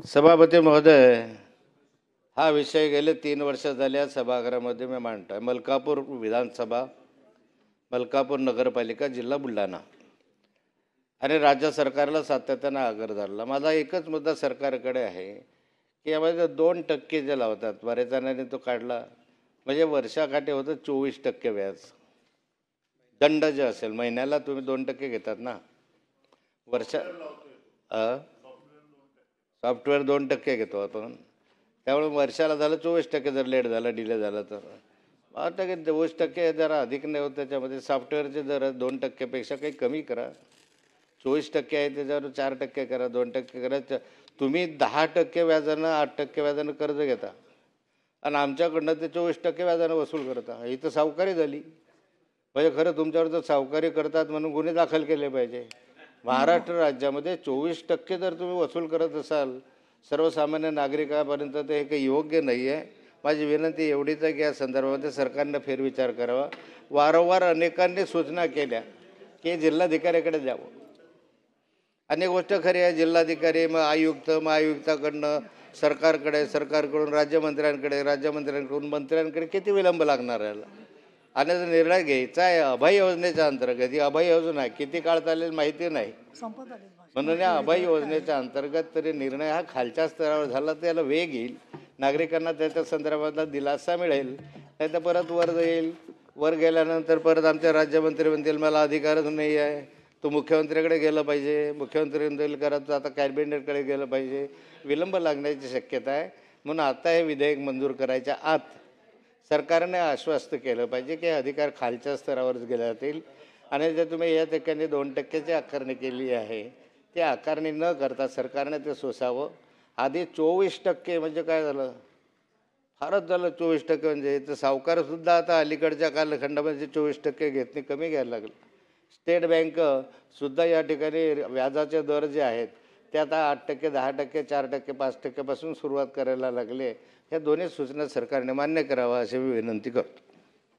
सभापती महोदय, हा विषय गेले 3 वर्ष झाल्या सभागृहामध्ये मी मांडतोय। मलकापूर विधानसभा, मलकापूर नगरपालिका, जिल्हा बुलढाणा आणि राज्य सरकारला सातत्यानं आग्रह धरला। माझा एकच मुद्दा सरकारकडे आहे की यामध्ये 2% जे लावतात, बरेच जणांनी तो काढला, म्हणजे वर्षाकाठी होतं 24% व्याज। दंड जे असेल महिन्याला तुम्ही 2% घेतात ना, वर्षा सॉफ्टवेअर 2% घेतो आपण, त्यामुळे वर्षाला झालं 24%। जर लेट झालं, डिले झालं तर आता की 24% जरा अधिक नाही होत त्याच्यामध्ये। सॉफ्टवेअरचे जर 2%पेक्षा काही कमी करा, 24% आहे त्याच्यावर 4% करा, 2% करा। तुम्ही 10% व्याजानं 8% व्याजानं कर्ज घेता आणि आमच्याकडनं ते 24% व्याजानं वसूल करता। ही तर सावकारी झाली। म्हणजे खरं तुमच्यावर जर सावकारी करतात म्हणून गुन्हे दाखल केले पाहिजे। महाराष्ट्र राज्यामध्ये 24% जर तुम्ही वसूल करत असाल सर्वसामान्य नागरिकांपर्यंत, तर हे काही योग्य नाही आहे। माझी विनंती एवढीच आहे की या संदर्भामध्ये सरकारनं फेरविचार करावा। वारंवार अनेकांनी सूचना केल्या की जिल्हाधिकाऱ्याकडे द्यावं। अनेक गोष्ट खरी आहे, जिल्हाधिकारी मग आयुक्ताकडनं सरकारकडे, सरकारकडून राज्यमंत्र्यांकडे, राज्यमंत्र्यांकडून मंत्र्यांकडे किती विलंब लागणार आहे आणि निर्णय घ्यायचा आहे अभय योजनेच्या अंतर्गत। ही अभय योजना किती काळ चालेल माहिती नाही, म्हणून या अभय योजनेच्या अंतर्गत तरी निर्णय हा खालच्या स्तरावर झाला तर त्याला वेग येईल, नागरिकांना त्याच्या संदर्भातला दिलासा मिळेल। नाही तर परत वर जाईल, वर गेल्यानंतर परत आमच्या राज्यमंत्री म्हणतील मला अधिकारच नाही आहे, तो मुख्यमंत्र्याकडे गेलं पाहिजे, मुख्यमंत्री करत आता कॅबिनेटकडे गेलं पाहिजे, विलंब लागण्याची शक्यता आहे। म्हणून आता हे विधेयक मंजूर करायच्या आत सरकारने आश्वस्त केलं पाहिजे की अधिकार खालच्या स्तरावरच गेले जातील आणि जे तुम्ही या ठिकाणी 2%ची आकारणी केली आहे ते आकारणी न करता सरकारने ते सोसावं। आधी 24% म्हणजे काय झालं, फारच झालं 24%। म्हणजे तर सावकारसुद्धा आता अलीकडच्या कालखंडामध्ये 24% घेत नाही, कमी घ्यायला लागलं। स्टेट बँकसुद्धा या ठिकाणी व्याजाचे दर जे आहेत ते आता 8%, 10%, 4%, 5% पासून सुरुवात करायला लागले। या दोन्ही सूचना सरकारने मान्य करावा अशी मी विनंती करतो।